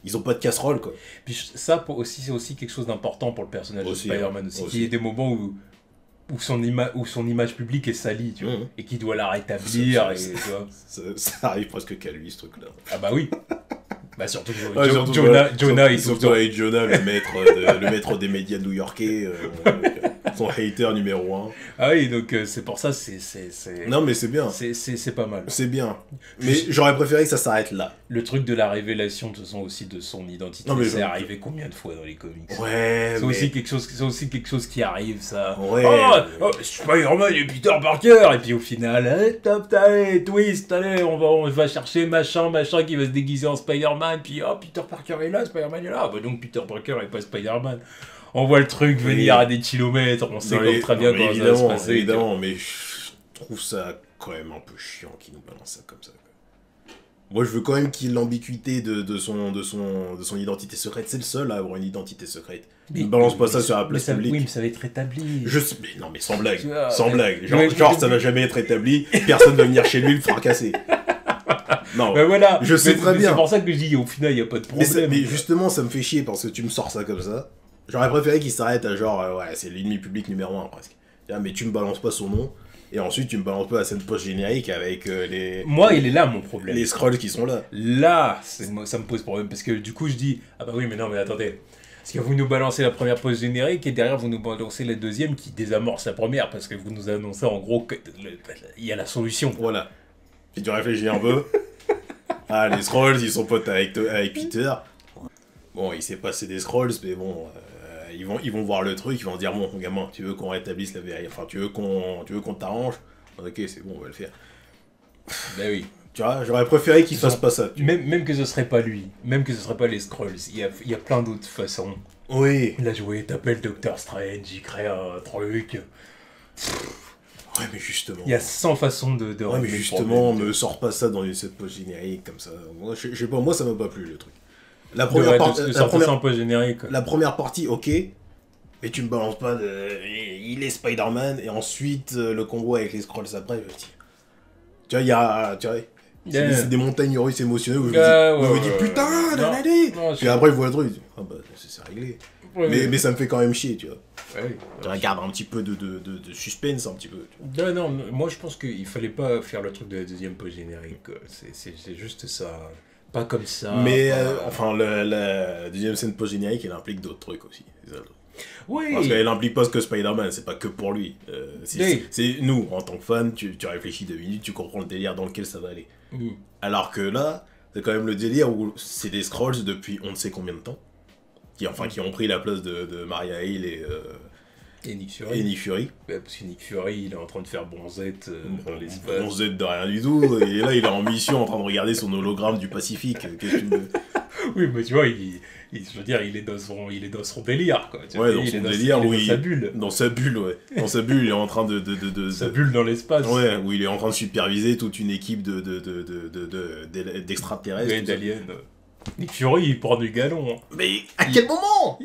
Ils ont pas de casserole, quoi. Puis ça, c'est aussi quelque chose d'important pour le personnage de Spider-Man aussi. Il y a des moments où son image publique est salie, tu vois, et qu'il doit la rétablir. Ça arrive presque qu'à lui, ce truc-là. Ah bah oui. Bah surtout Jonah, le maître des médias new-yorkais, son hater numéro 1. Ah oui, donc c'est pour ça, Non mais c'est bien. C'est pas mal. C'est bien. Mais j'aurais préféré que ça s'arrête là. Le truc de la révélation, de toute façon, aussi de son identité, c'est arrivé combien de fois dans les comics? Ouais, c'est aussi quelque chose qui arrive, ça. Ouais. Oh, Spider-Man et Peter Parker, et puis au final, allez, twist, allez, on va chercher machin qui va se déguiser en Spider-Man, puis oh, Peter Parker est là, Spider-man est là, bah donc Peter Parker est pas Spider-Man. On voit le truc venir à des kilomètres, on sait très bien comment ça va se passer. Évidemment, mais je trouve ça quand même un peu chiant qu'il nous balance ça comme ça. Moi, je veux quand même qu'il y ait l'ambiguïté de son identité secrète. C'est le seul à avoir une identité secrète. Il ne balance pas ça sur la place publique. Oui, mais ça va être établi. Je sais, mais non, mais sans blague. Sans blague. Genre, ça va jamais être établi. Personne va venir chez lui le fracasser. Non, ben voilà, je sais très bien. C'est pour ça que je dis, au final, il n'y a pas de problème. Mais justement, ça me fait chier parce que tu me sors ça comme ça. J'aurais préféré qu'il s'arrête à genre, ouais, c'est l'ennemi public numéro 1 presque. Mais tu me balances pas son nom. Et ensuite, tu me balances pas la scène post-générique avec les... Moi, il est là, mon problème. Les scrolls qui sont là. Là, ça me pose problème. Parce que du coup, je dis, ah bah oui, mais non, mais attendez. Parce que vous nous balancez la première post-générique et derrière, vous nous balancez la deuxième qui désamorce la première. Parce que vous nous annoncez en gros qu'il y a la solution. Voilà. Si tu réfléchis un peu... les scrolls, ils sont potes avec Peter. Bon, il s'est passé des scrolls, mais bon... Ils vont voir le truc, ils vont se dire, bon, gamin, tu veux qu'on rétablisse la vérité, enfin, tu veux qu'on t'arrange, ok, c'est bon, on va le faire. Ben oui. Tu vois, j'aurais préféré qu'il fasse pas ça. Même que ce serait pas lui, même que ce serait pas les Skrulls, il y a plein d'autres façons. Oui. Il a joué, t'appelles Doctor Strange, il crée un truc. Ouais, mais justement. Il y a 100 façons de ouais, mais justement, me sors pas ça dans cette pause générique comme ça. Moi, je sais pas, moi, ça m'a pas plu le truc. La première partie, ok, mais tu me balances pas il est Spider-Man, et ensuite le combo avec les Skrulls après, je me dis... Tu vois, il y a... C'est des montagnes russes émotionnelles où je me dis putain, allez. Puis après, je vois le truc, ah bah, c'est réglé. Mais ça me fait quand même chier, tu vois. Ouais, tu regardes un petit peu de suspense, un petit peu. Non, moi je pense qu'il fallait pas faire le truc de la deuxième pause générique, c'est juste ça. Pas comme ça. Mais enfin, la deuxième scène post-générique, elle implique d'autres trucs aussi. Oui. Parce qu'elle implique pas que Spider-Man, c'est pas que pour lui. C'est nous, en tant que fans, tu réfléchis 2 minutes, tu comprends le délire dans lequel ça va aller. Alors que là, c'est quand même le délire où c'est des Skrulls depuis on ne sait combien de temps. Qui ont pris la place de Maria Hill et Nick Fury. Parce que Nick Fury, il est en train de faire bonzette dans l'espace. Bonzette de rien du tout, et là il est en mission en train de regarder son hologramme du Pacifique. Qu'est-ce que tu veux... Oui, mais tu vois, je veux dire, il est dans son délire, quoi. Ouais, dans son délire, oui. Dans sa bulle. Dans sa bulle, ouais. Dans sa bulle, il est en train de sa bulle dans l'espace. Ouais, où il est en train de superviser toute une équipe d'extraterrestres. Ouais, d'aliens. Nick Fury, il prend du galon. Hein. Mais à quel moment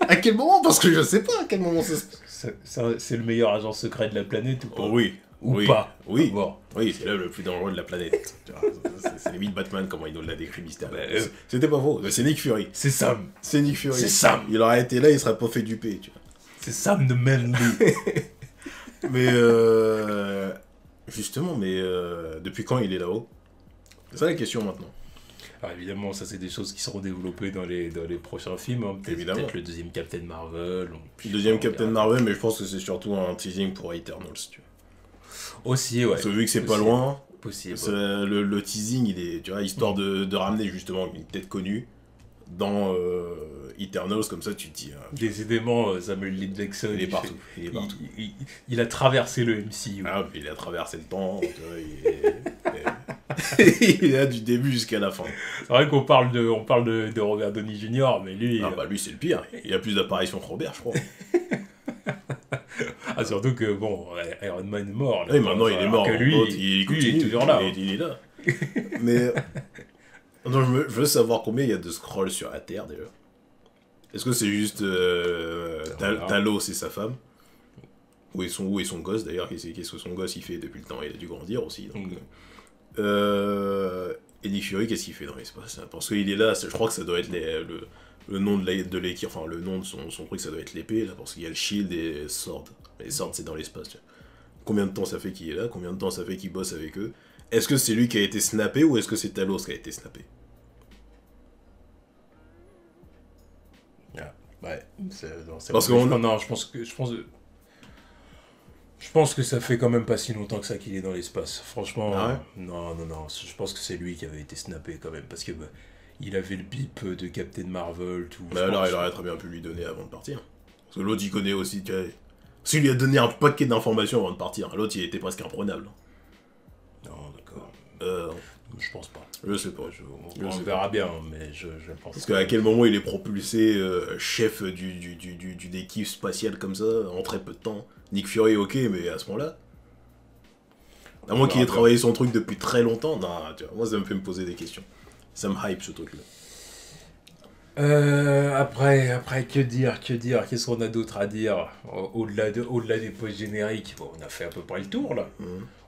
À quel moment? Parce que je sais pas à quel moment c'est le meilleur agent secret de la planète ou pas? Oui. Ou pas. Oui. Bon. Oui, c'est là le plus dangereux de la planète. C'est limite Batman, comment il nous l'a décrit mystérieux. C'était pas faux. C'est Nick Fury. C'est Sam. C'est Nick Fury. C'est Sam. Il aurait été là, il serait pas fait duper, tu vois. C'est Sam de Manly. Mais justement, depuis quand il est là-haut? C'est ça la question maintenant. Alors évidemment, ça c'est des choses qui seront développées dans les prochains films. Hein. Peut-être le deuxième Captain Marvel. Le deuxième Captain Marvel, mais je pense que c'est surtout un teasing pour Eternals, tu vois. Aussi, ouais. Parce que vu que c'est pas loin, possible. Le teasing, il est, tu vois, histoire de ramener justement une tête connue dans Eternals, comme ça tu te dis... Décidément, Samuel L. Jackson, il est partout. Il a traversé le MCU. Ah, il a traversé le temps, il est là du début jusqu'à la fin. C'est vrai qu'on parle de Robert Downey Jr., mais lui... Ah bah lui c'est le pire, il a plus d'apparitions que Robert, je crois. Ah, surtout que, bon, Iron Man est mort. Là, oui, maintenant il est mort. Que lui, il est toujours là. Il est là. Mais... Non, je veux savoir combien il y a de Skrulls sur la Terre, déjà. Est-ce que c'est juste Talos et sa femme? Où est son gosse, d'ailleurs? Qu'est-ce que son gosse il fait depuis le temps? Il a dû grandir aussi. Donc, Et Nick Fury, qu'est-ce qu'il fait dans l'espace? Parce qu'il est là, je crois que ça doit être le nom de l'équipe, enfin le nom de son truc, ça doit être l'épée, là, parce qu'il y a le shield et sword. Les swords, c'est dans l'espace, tu vois. Combien de temps ça fait qu'il est là? Combien de temps ça fait qu'il bosse avec eux? Est-ce que c'est lui qui a été snappé ou est-ce que c'est Talos qui a été snappé? Ah, ouais, parce que non, je pense que ça fait quand même pas si longtemps que ça qu'il est dans l'espace. Franchement, ah ouais non. Je pense que c'est lui qui avait été snappé quand même. Parce que il avait le bip de Captain Marvel, tout. Mais alors, il aurait très bien pu lui donner avant de partir. Parce que l'autre, il connaît aussi, tu vois. Parce qu'il lui a donné un paquet d'informations avant de partir. L'autre, il était presque imprenable. Non, d'accord. Je pense pas. Je sais pas. On verra bien, mais je pense. Parce qu'à quel moment il est propulsé chef d'une équipe spatiale comme ça, en très peu de temps. Nick Fury, ok, mais à ce moment-là. À moins qu'il ait travaillé son truc depuis très longtemps. Non, tu vois, moi ça me fait me poser des questions. Ça me hype ce truc-là. Après, que dire, qu'est-ce qu'on a d'autre à dire au-delà des posts génériques? Bon, on a fait à peu près le tour, là.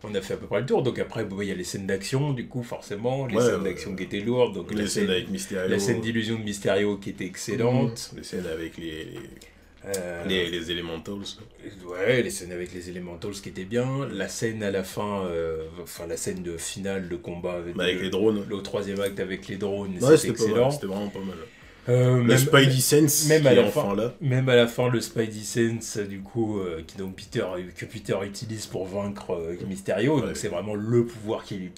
On a fait à peu près le tour, donc après, il y a les scènes d'action, du coup, forcément, les scènes d'action qui étaient lourdes, donc les scènes avec Mysterio. La scène d'illusion de Mysterio qui était excellente. Les scènes avec les Elementals. Ouais, les scènes avec les Elementals qui étaient bien. La scène à la fin, la scène de finale de combat avec les drones. Le troisième acte avec les drones, c'était excellent. C'était vraiment pas mal. Le Spidey Sense, même à la fin, le Spidey Sense, du coup, que Peter utilise pour vaincre Mysterio, donc c'est vraiment le pouvoir qui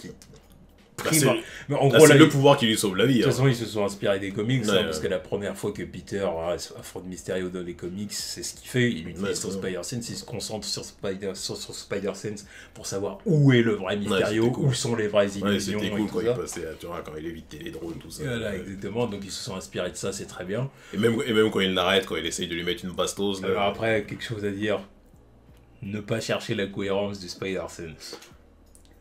mais en gros, c'est le pouvoir qui lui sauve la vie. De toute façon, ils se sont inspirés des comics, parce que la première fois que Peter affronte Mysterio dans les comics, c'est ce qu'il fait. Il utilise son Spider-Sense, il se concentre sur Spider-Sense pour savoir où est le vrai Mysterio, où sont les vraies illusions. C'était cool quand il passait, quand il évitait les drones, tout ça. Voilà, exactement. Donc ils se sont inspirés de ça, c'est très bien. Et même quand il l'arrête, quand il essaye de lui mettre une bastos. Alors après, quelque chose à dire. Ne pas chercher la cohérence du Spider-Sense.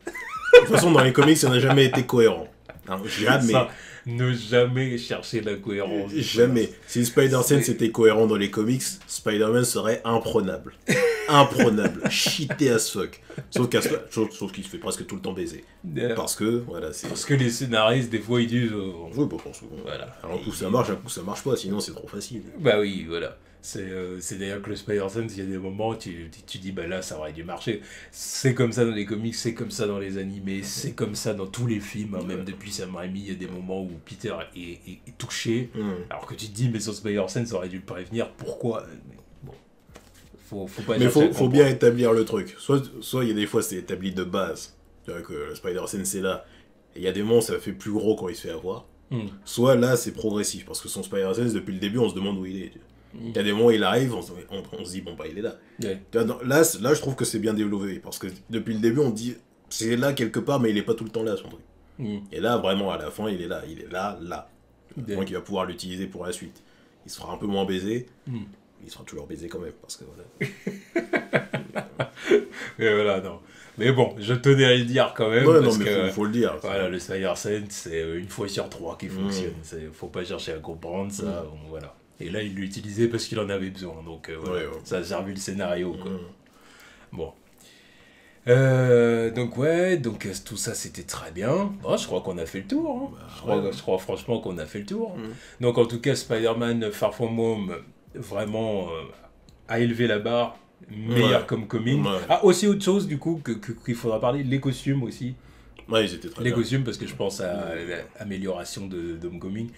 De toute façon, dans les comics, ça n'a jamais été cohérent. Non, jamais. Ça, ne jamais chercher la cohérence. Jamais. Si Spider-Sense était cohérent dans les comics, Spider-Man serait imprenable. Imprenable. Cheaté as fuck. Sauf qu'il se fait presque tout le temps baiser. Parce que, voilà, c'est... Parce que les scénaristes, des fois, ils disent... Oui, pas pour souvent. Voilà. Alors, un coup ça marche, un coup ça marche pas, sinon c'est trop facile. Bah oui, voilà. C'est d'ailleurs que le Spider-Sense, il y a des moments où tu dis, bah là, ça aurait dû marcher. C'est comme ça dans les comics, c'est comme ça dans les animés, c'est comme ça dans tous les films, même depuis Sam Raimi, il y a des moments où Peter est touché, alors que tu te dis, mais sur Spider-Sense, ça aurait dû le prévenir, pourquoi? Bon, faut pas. Mais faut bien établir le truc. Soit il y a des fois, c'est établi de base, tu vois, que le Spider-Sense est là, et il y a des moments, ça fait plus gros quand il se fait avoir. Soit là, c'est progressif, parce que son Spider-Sense, depuis le début, on se demande où il est. Il y a des moments où il arrive, on se dit, bon, bah, il est là. Ouais. Là, je trouve que c'est bien développé, parce que depuis le début, on dit, c'est là quelque part, mais il est pas tout le temps là, son truc. Et là, vraiment, à la fin, il est là. Donc, il va pouvoir l'utiliser pour la suite. Il sera un peu moins baisé, il sera toujours baisé quand même, parce que voilà. Mais voilà, non. Mais bon, je tenais à le dire quand même. Ouais, parce non, mais que, faut le dire. Voilà, le Spider-Sense, c'est une fois sur trois qui fonctionne. Faut pas chercher à comprendre ça. Bon, voilà. Et là, il l'utilisait parce qu'il en avait besoin. Donc, voilà, ça a servi le scénario. Quoi. Bon. Donc tout ça, c'était très bien. Oh, je crois qu'on a fait le tour. Hein. Je crois franchement qu'on a fait le tour. Donc, en tout cas, Spider-Man Far From Home, vraiment, a élevé la barre. Meilleur comme comics. Ah, aussi autre chose, du coup, qu'il faudra parler, les costumes aussi. Ouais, ils étaient très bien. Les costumes, parce que je pense à l'amélioration de Homecoming.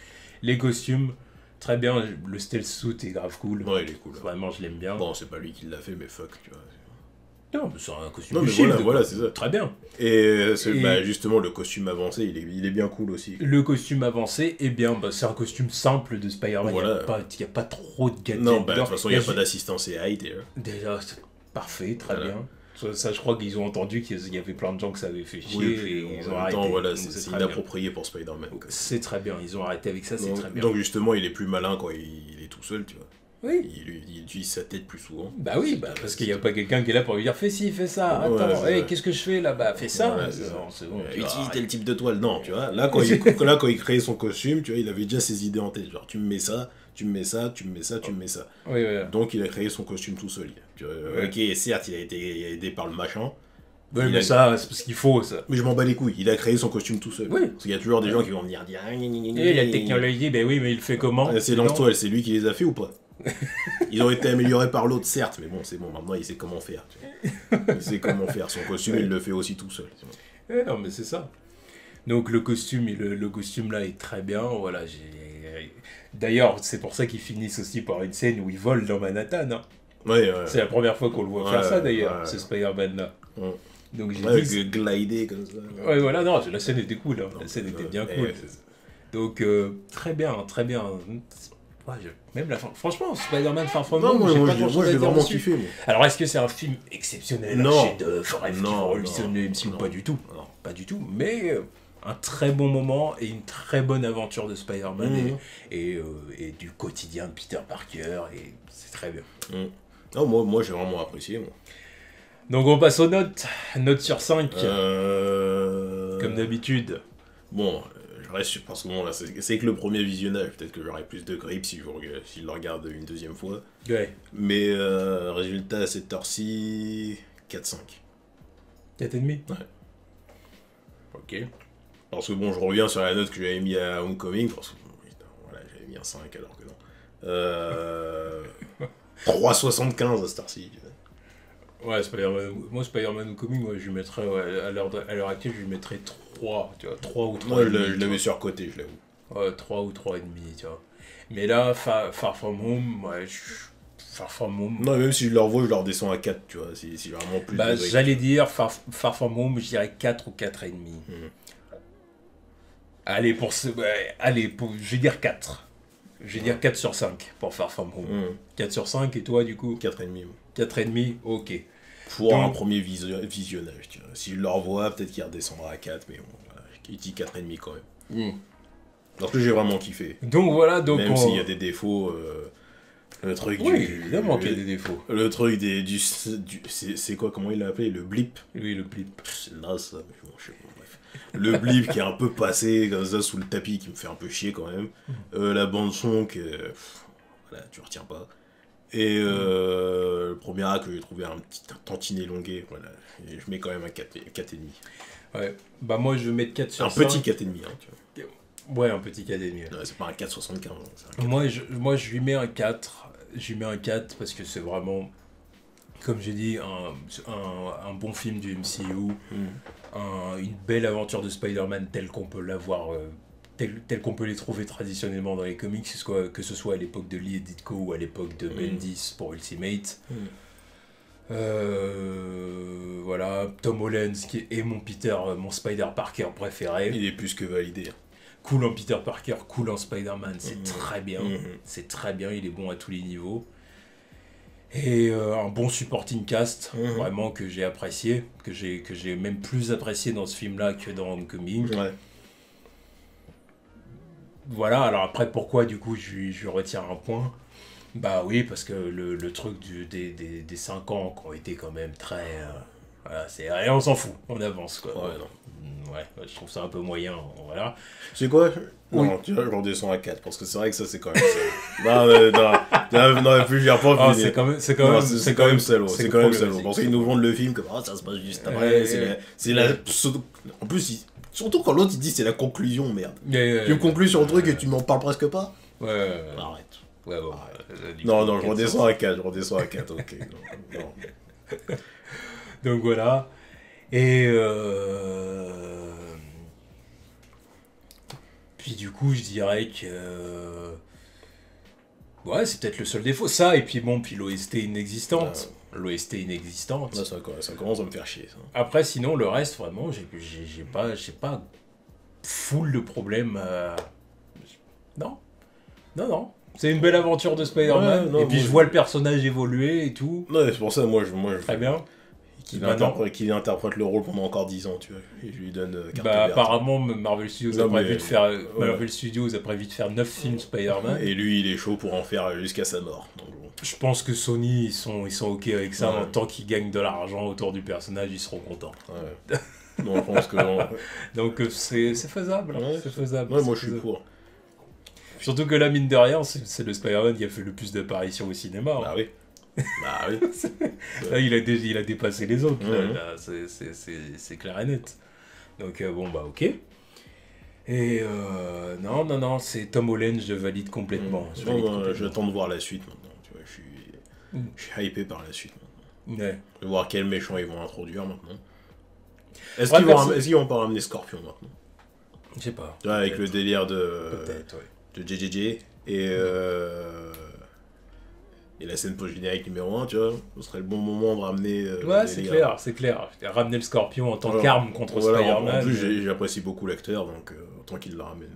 Les costumes, très bien. Le stealth suit est grave cool. Ouais, il est cool. Vraiment, je l'aime bien. Bon, c'est pas lui qui l'a fait, mais fuck, tu vois. Non, mais c'est un costume du Shield. Voilà, c'est ça. Très bien. Et justement, le costume avancé, il est bien cool aussi. Le costume avancé est bien. C'est un costume simple de Spider-Man. Voilà. Il n'y a pas trop de gadgets. Non, de toute façon, il n'y a pas d'assistance AI, d'ailleurs. Déjà, c'est parfait, très bien. Ça, je crois qu'ils ont entendu qu'il y avait plein de gens que ça avait fait chier. Oui, et ils ont arrêté. Voilà, c'est inapproprié pour Spider-Man. C'est très bien, ils ont arrêté avec ça, c'est très bien. Donc justement, il est plus malin quand il est tout seul, tu vois. Oui. Il utilise sa tête plus souvent. Bah oui, parce qu'il n'y a pas quelqu'un qui est là pour lui dire fais ci, fais ça, attends, qu'est-ce que je fais là-bas, fais ça. C'est bon. Utilise tel type de toile, non, tu vois. Là, quand il créait son costume, tu vois, il avait déjà ses idées en tête. Genre, tu me mets ça, tu me mets ça, tu me mets ça, tu me mets ça. Oui. Donc il a créé son costume tout seul. Tu vois, ok, certes, il a été aidé par le machin, Ouais, mais ça, c'est parce qu'il faut, ça. Mais je m'en bats les couilles, il a créé son costume tout seul. Oui. Parce qu'il y a toujours des gens qui vont venir dire... Et la technologie, ben oui, mais il fait comment? C'est lance-toi, c'est lui qui les a fait ou pas? Ils ont été améliorés par l'autre, certes, mais bon, c'est bon, maintenant il sait comment faire. Il sait comment faire, son costume, il le fait aussi tout seul. Non, mais c'est ça. Donc le costume, le costume là est très bien, voilà, D'ailleurs, c'est pour ça qu'ils finissent aussi par une scène où ils volent dans Manhattan, hein. Ouais. C'est la première fois qu'on le voit faire ça, d'ailleurs, ce Spider-Man là. Donc j'ai dit... glider comme ça. Ouais, voilà, non, la scène était cool, hein. La scène était bien cool. Donc, très bien, très bien. Ouais, même la fin. Franchement, Spider-Man Far From Home, j'ai pas grand-chose à dire vraiment dessus. kiffé, moi. Alors, est-ce que c'est un film exceptionnel, Non. un chef-d'œuvre qui va révolutionner le MCU? Pas du tout. Non, pas du tout. Mais un très bon moment et une très bonne aventure de Spider-Man et du quotidien de Peter Parker. Et c'est très bien. Non, moi j'ai vraiment apprécié, moi. Donc, on passe aux notes. Note sur 5. Comme d'habitude. Bon, je reste parce que bon, là, c'est que le premier visionnage. Peut-être que j'aurai plus de grippe si je le regarde une deuxième fois. Ouais. Mais résultat, à cette heure-ci, 4-5. 4,5. Ouais. Ok. Parce que bon, je reviens sur la note que j'avais mis à Homecoming. Parce que voilà, j'avais mis un 5 alors que non. 3,75 à cette heure-ci. Ouais, moi Spider-Man Homecoming, moi, je lui mettrais, à l'heure actuelle, je lui mettrais 3, tu vois, 3 ou 3. Moi, je l'avais surcoté, je l'avoue. Ouais, 3 ou 3,5, tu vois. Mais là, Far From Home, ouais, Far From Home... Non, même si je le revois, je le redescends à 4, tu vois, si vraiment plus... Bah, j'allais dire Far From Home, je dirais 4 ou 4,5. Allez, je vais dire 4. Je vais dire 4 sur 5 pour Far From Home. 4 sur 5, et toi, du coup 4,5. 4,5, ok. Pour un premier visionnage, tu vois. Si je le revois, peut-être qu'il redescendra à 4, mais bon, voilà, il dit 4,5 quand même. Parce que j'ai vraiment kiffé. Donc voilà, donc même s'il y a des défauts, le truc évidemment qu'il y a des défauts. Le truc c'est quoi, comment il l'a appelé? Le blip. Oui, le blip. C'est naze ça, mais bon, je sais pas, bref. Le blip qui est un peu passé comme ça sous le tapis, qui me fait un peu chier quand même. La bande son que voilà, tu retiens pas. Et le premier acte que j'ai trouvé un petit tantinet longué, voilà. Et je mets quand même un 4,5. Ouais, bah moi je vais mettre 4 sur 5. Un petit 4,5, hein, tu vois. Ouais, un petit 4,5. Ouais, c'est pas un 4,75. Moi je lui mets un 4. Je lui mets un 4 parce que c'est vraiment, comme j'ai dit, un bon film du MCU. Une belle aventure de Spider-Man telle qu'on peut l'avoir... Tel qu'on peut les trouver traditionnellement dans les comics, que ce soit à l'époque de Lee et Ditko ou à l'époque de Bendis pour Ultimate. Voilà, Tom Holland qui est mon Spider Parker préféré. Il est plus que validé. Cool en Peter Parker, cool en Spider-Man, c'est très bien. C'est très bien, il est bon à tous les niveaux. Et un bon supporting cast, vraiment que j'ai apprécié, que j'ai même plus apprécié dans ce film-là que dans Homecoming. Ouais. Voilà, alors après, pourquoi du coup je retire un point? Bah oui, parce que le truc des 5 ans qui ont été quand même très... voilà, et on s'en fout, on avance quoi. Ouais, non. Ouais, je trouve ça un peu moyen, voilà. C'est quoi? Non, tu vois, je redescends à 4, parce que c'est vrai que ça c'est quand même salaud. non, plus j'y reprends. Oh, c'est quand même salaud. C'est quand même salaud. Parce qu'ils nous vendent le film comme ça se passe juste après. En plus, surtout quand l'autre il dit c'est la conclusion, merde. Tu me conclus sur le truc et tu m'en parles presque pas. Ouais. Arrête. Ouais. Non, je redescends à 4, ok. Non. Donc voilà. Et puis du coup, je dirais que ouais, c'est peut-être le seul défaut. Ça, et puis bon, puis l'OST inexistante. L'OST inexistante. Là, ça commence à me faire chier, ça. Après, sinon, le reste, vraiment, j'ai pas full de problèmes. Non. C'est une belle aventure de Spider-Man. Ouais, et puis je vois le personnage évoluer et tout. Non, c'est pour ça, moi très bien. Qu'il interprète le rôle pendant encore 10 ans, tu vois. Et je lui donne carte verte. Apparemment, Marvel Studios a prévu de faire 9 films Spider-Man. Et lui, il est chaud pour en faire jusqu'à sa mort. Donc, bon. Je pense que Sony, ils sont ok avec ça. Ouais. Tant qu'ils gagnent de l'argent autour du personnage, ils seront contents. Ouais. Non, je pense que non. Donc c'est faisable. Ouais, c'est faisable. Ouais, moi je suis pour. Surtout que là, mine de rien, c'est le Spider-Man qui a fait le plus d'apparitions au cinéma. Bah oui. Bah oui. Là, il a dépassé les autres. Mhm. Là, c'est clair et net. Donc, bon, bah, ok. Et non, c'est Tom Holland, je valide complètement. Je valide complètement. J'attends de voir la suite maintenant. Tu vois, je suis hypé par la suite maintenant. Ouais. De voir quels méchants ils vont introduire maintenant. Ouais, Est-ce qu'ils vont pas ramener Scorpion maintenant? Je sais pas. Tu vois, avec le délire Peut-être, ouais. de JJJ et la scène post-générique numéro 1, tu vois, ce serait le bon moment de ramener. Ouais, c'est clair. Ramener le Scorpion en tant qu'arme contre Spider-Man. En plus, j'apprécie beaucoup l'acteur, donc autant qu'il le ramène,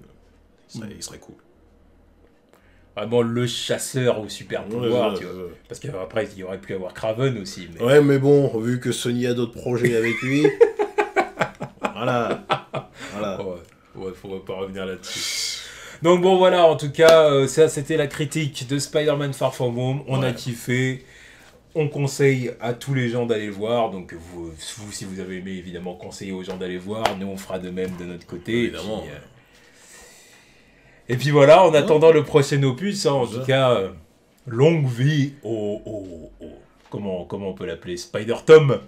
il serait cool. Vraiment le chasseur au super pouvoir, tu vois. Parce qu'après, il aurait pu avoir Kraven aussi. Mais... Ouais, mais bon, vu que Sony a d'autres projets avec lui. Voilà. Ouais, faudrait pas revenir là-dessus. Donc bon, voilà, en tout cas, ça c'était la critique de Spider-Man Far From Home. On a kiffé. On conseille à tous les gens d'aller le voir. Donc vous, si vous avez aimé, évidemment, conseillez aux gens d'aller voir. Nous, on fera de même de notre côté. Évidemment. Et puis voilà, en attendant le prochain opus, en tout cas, longue vie au comment on peut l'appeler, Spider-Tom.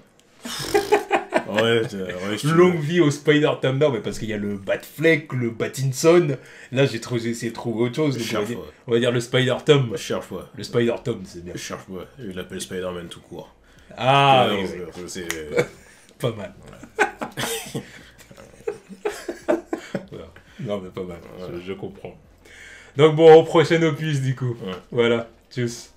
Longue vie au Spider-Tom, non, mais parce qu'il y a le Batfleck, le Batinson. Là, j'ai essayé de trouver autre chose. Donc on va dire le Spider-Tom. Je cherche pas. Le Spider-Tom, c'est bien. Je cherche pas. Il l'appelle Spider-Man tout court. Ah, oui. C'est pas mal. Non, mais pas mal. Je comprends. Donc bon, au prochain opus, du coup. Voilà. Tchuss.